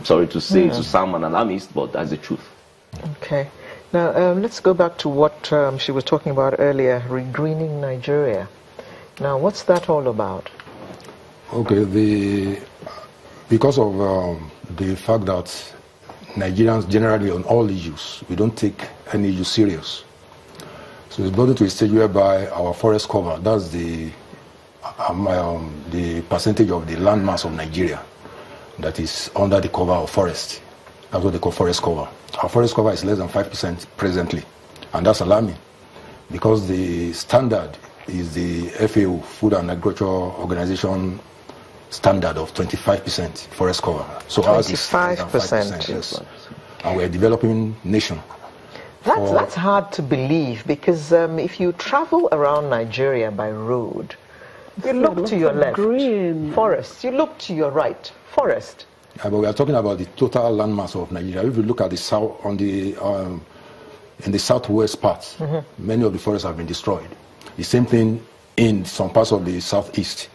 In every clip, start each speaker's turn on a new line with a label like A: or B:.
A: I'm sorry to say, to sound an alarmist, but that's the truth.
B: Okay. Now, let's go back to what she was talking about earlier, regreening Nigeria. Now, what's that all about?
C: Okay, because of the fact that Nigerians generally on all issues, we don't take any issue serious. So it's brought to a stage whereby our forest cover, that's the percentage of the land mass of Nigeria that is under the cover of forest. That's what they call forest cover. Our forest cover is less than 5% presently, and that's alarming because the standard is the FAO, Food and Agriculture Organization standard of 25% forest cover. So ours is 5%, yes. And we're a developing nation.
B: That's hard to believe because if you travel around Nigeria by road, you look to your left, green forest. You look to your right, forest.
C: Yeah, but we are talking about the total landmass of Nigeria. If you look at the south, in the southwest part, many of the forests have been destroyed. The same thing in some parts of the southeast.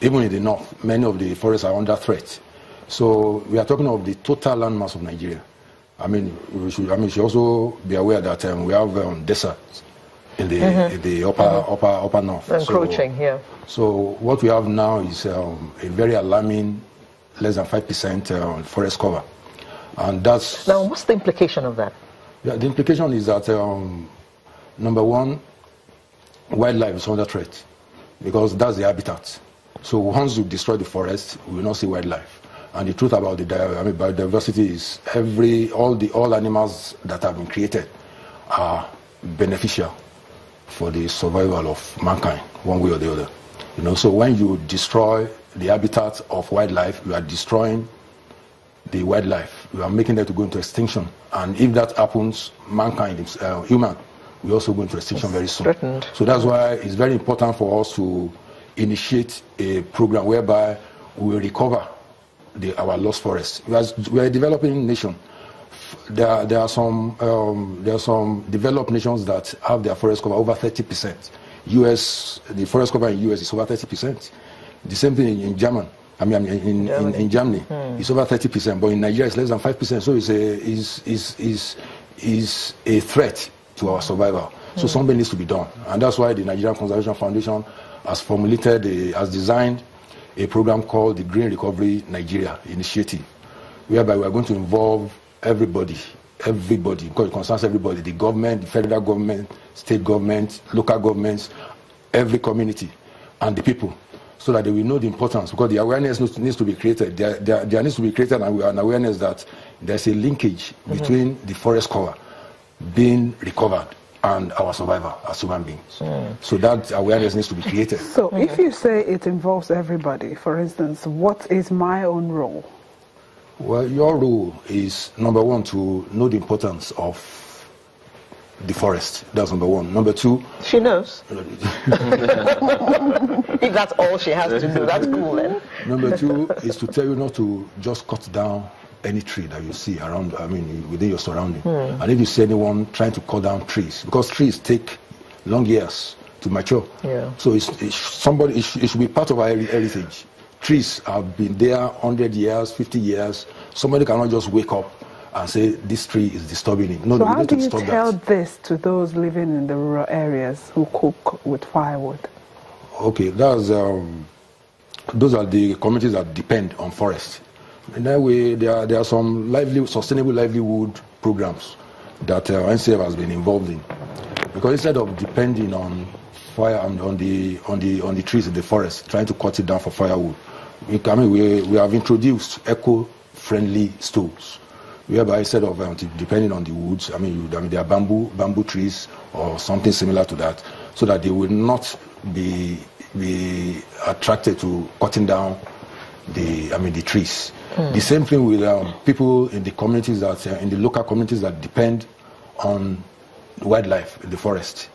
C: Even in the north, many of the forests are under threat. So we are talking of the total landmass of Nigeria. I mean, we should also be aware that we have deserts in the upper north.
B: Encroaching here.
C: So what we have now is a very alarming, less than 5% forest cover, and that's.
B: Now, what's the implication of that?
C: Yeah, the implication is that number one, wildlife is under threat because that's the habitat. So once you destroy the forest, we will not see wildlife. And the truth about the biodiversity is all animals that have been created are beneficial for the survival of mankind, one way or the other. You know, so when you destroy the habitat of wildlife, you are destroying the wildlife. You are making them to go into extinction. And if that happens, mankind, human, will also go into extinction very soon.
B: Threatened.
C: So that's why it's very important for us to initiate a program whereby we will recover our lost forests. We are a developing nation. There are some developed nations that have their forest cover over 30%. The forest cover in US is over 30%. The same thing in Germany. I mean, in Germany, it's over 30%, but in Nigeria it's less than 5%. So it's a threat to our survival. So something needs to be done, and that's why the Nigerian Conservation Foundation has designed a program called the Green Recovery Nigeria Initiative, whereby we are going to involve everybody, because it concerns everybody, the government, the federal government, state government, local governments, every community, and the people, so that they will know the importance, because the awareness needs to be created. There needs to be created an awareness that there's a linkage between the forest cover being recovered and our survival as human beings. So that awareness needs to be created.
D: So if you say it involves everybody, for instance, what is my own role?
C: Well, your role is, number one, to know the importance of the forest. That's number one. Number two...
B: She knows. If that's all she has to do, that's cool then.
C: Number two is to tell you not to just cut down any tree that you see around, within your surrounding. And if you see anyone trying to cut down trees, because trees take long years to mature. Yeah. So it should be part of our heritage. Trees have been there 100 years, 50 years. Somebody cannot just wake up and say this tree is disturbing it. No,
D: so how do you tell this to those living in the rural areas who cook with firewood? Okay,
C: those are the communities that depend on forests. In that way, there are some sustainable livelihood programs that NCF has been involved in. Because instead of depending on fire and on the trees in the forest, trying to cut it down for firewood, we have introduced eco-friendly stoves, whereby instead of depending on the woods, there are bamboo trees or something similar to that, so that they will not be attracted to cutting down the trees. The same thing with people in the communities that in the local communities that depend on wildlife in the forest,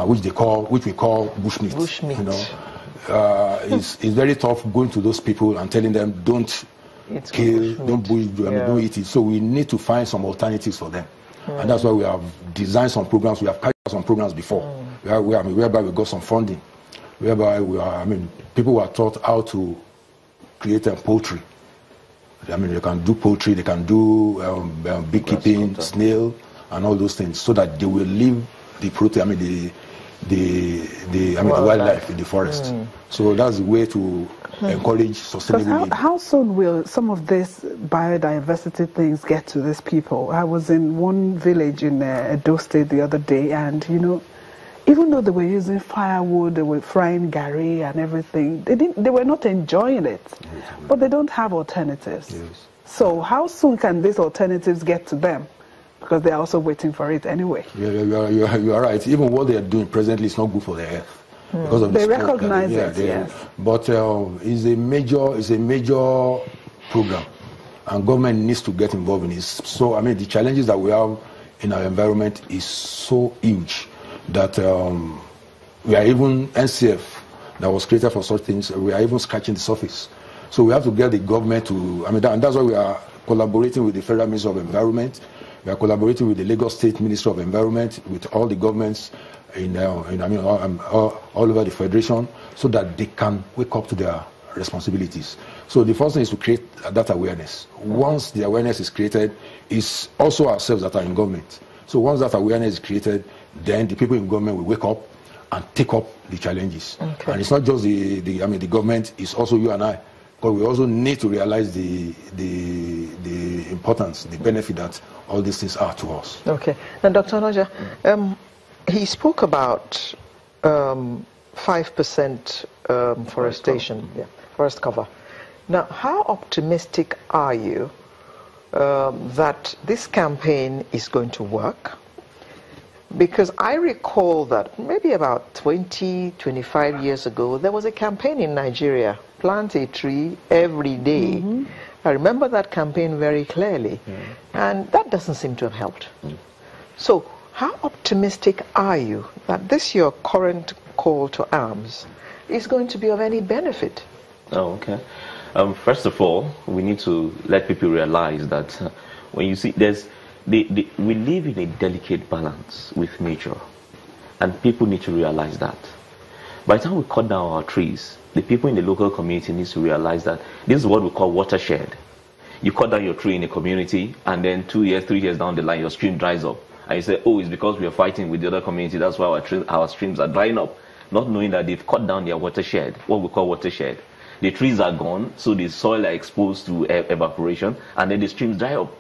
C: which we call bushmeat. Bushmeat. You know, it's very tough going to those people and telling them don't kill, don't eat it. So we need to find some alternatives for them, and that's why we have designed some programs. We have carried out some programs before, whereby we got some funding, whereby people were taught how to create poultry. I mean, they can do poultry, they can do beekeeping, snail, and all those things, so that they will leave the protein, I mean, the wildlife in the forest. So that's the way to encourage sustainable.
D: How soon will some of these biodiversity things get to these people? I was in one village in Edo State the other day, and you know, even though they were using firewood, they were frying gari and everything, they were not enjoying it. But they don't have alternatives.
C: Yes.
D: So how soon can these alternatives get to them? Because they're also waiting for it anyway.
C: You are right. Even what they are doing presently is not good for their health. Because of
D: they recognize it, yes.
C: But it's a major program, and government needs to get involved in this. So I mean, the challenges that we have in our environment is so huge that we are even NCF that was created for such things. We are even scratching the surface. So we have to get the government to. I mean, and that's why we are collaborating with the Federal Ministry of Environment. We are collaborating with the Lagos State Ministry of Environment, with all the governments all over the federation, so that they can wake up to their responsibilities. So the first thing is to create that awareness. Once the awareness is created, it's also ourselves that are in government. So once that awareness is created, then the people in government will wake up and take up the challenges. Okay. And it's not just the government; it's also you and I. But we also need to realize the importance, the benefit that all these things are to us.
B: Okay. Now, Dr. Onoja, he spoke about 5% forestation, forest cover. Now, how optimistic are you that this campaign is going to work? Because I recall that maybe about 25 years ago, there was a campaign in Nigeria, plant a tree every day. I remember that campaign very clearly, and that doesn't seem to have helped. So, how optimistic are you that this your current call to arms is going to be of any benefit?
A: Oh, okay. First of all, we need to let people realize that when you see we live in a delicate balance with nature, and people need to realize that. By the time we cut down our trees, the people in the local community need to realize that this is what we call watershed. You cut down your tree in a community, and then 2 years, 3 years down the line, your stream dries up. And you say, oh, it's because we are fighting with the other community, that's why our streams are drying up. Not knowing that they've cut down their watershed, what we call watershed. The trees are gone, so the soil are exposed to evaporation, and then the streams dry up.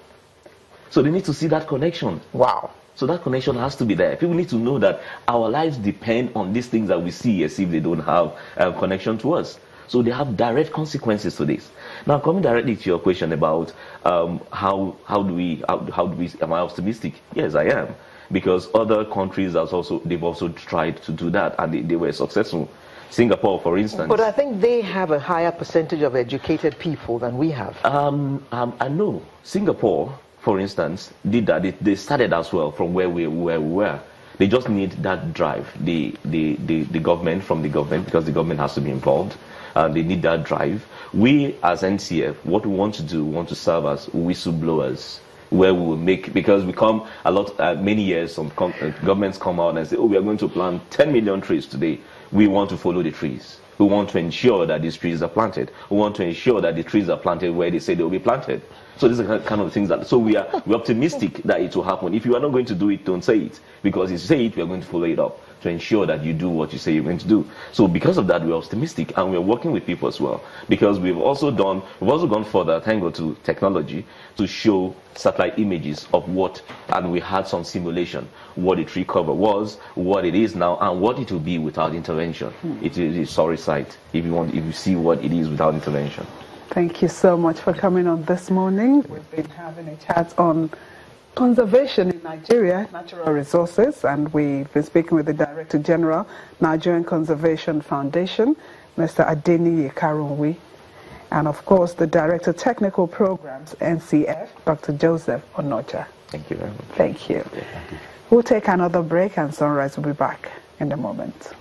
A: So they need to see that connection.
B: Wow.
A: So that connection has to be there. People need to know that our lives depend on these things that we see as if they don't have a connection to us. So they have direct consequences to this. Now, coming directly to your question about am I optimistic? Yes, I am. Because other countries they've also tried to do that, and they were successful. Singapore, for instance.
B: But I think they have a higher percentage of educated people than we have.
A: I know. Singapore, for instance, did that. They started as well from where we were. They just need that drive. The government, because the government has to be involved. They need that drive. We, as NCF, what we want to do, we want to serve as whistleblowers, where we will make, because we come many years, some governments come out and say, oh, we are going to plant 10 million trees today. We want to follow the trees. We want to ensure that these trees are planted. We want to ensure that the trees are planted where they say they will be planted. So these are the kind of things we're optimistic that it will happen. If you are not going to do it, don't say it. Because if you say it, we are going to follow it up to ensure that you do what you say you're going to do. So because of that, we're optimistic, and we're working with people as well. Because we've also gone further, thank God, to technology to show satellite images of and we had some simulation, what the tree cover was, what it is now, and what it will be without intervention. It is a sorry sight if you see what it is without intervention.
D: Thank you so much for coming on this morning. We've been having a chat on conservation in Nigeria, natural resources, and we've been speaking with the Director General, Nigerian Conservation Foundation, Mr. Adeniyi Karunwi, and of course the Director Technical Programs, NCF, Dr. Joseph Onoja.
A: Thank you very much.
D: Thank you.
A: Yeah, thank you.
D: We'll take another break, and Sunrise will be back in a moment.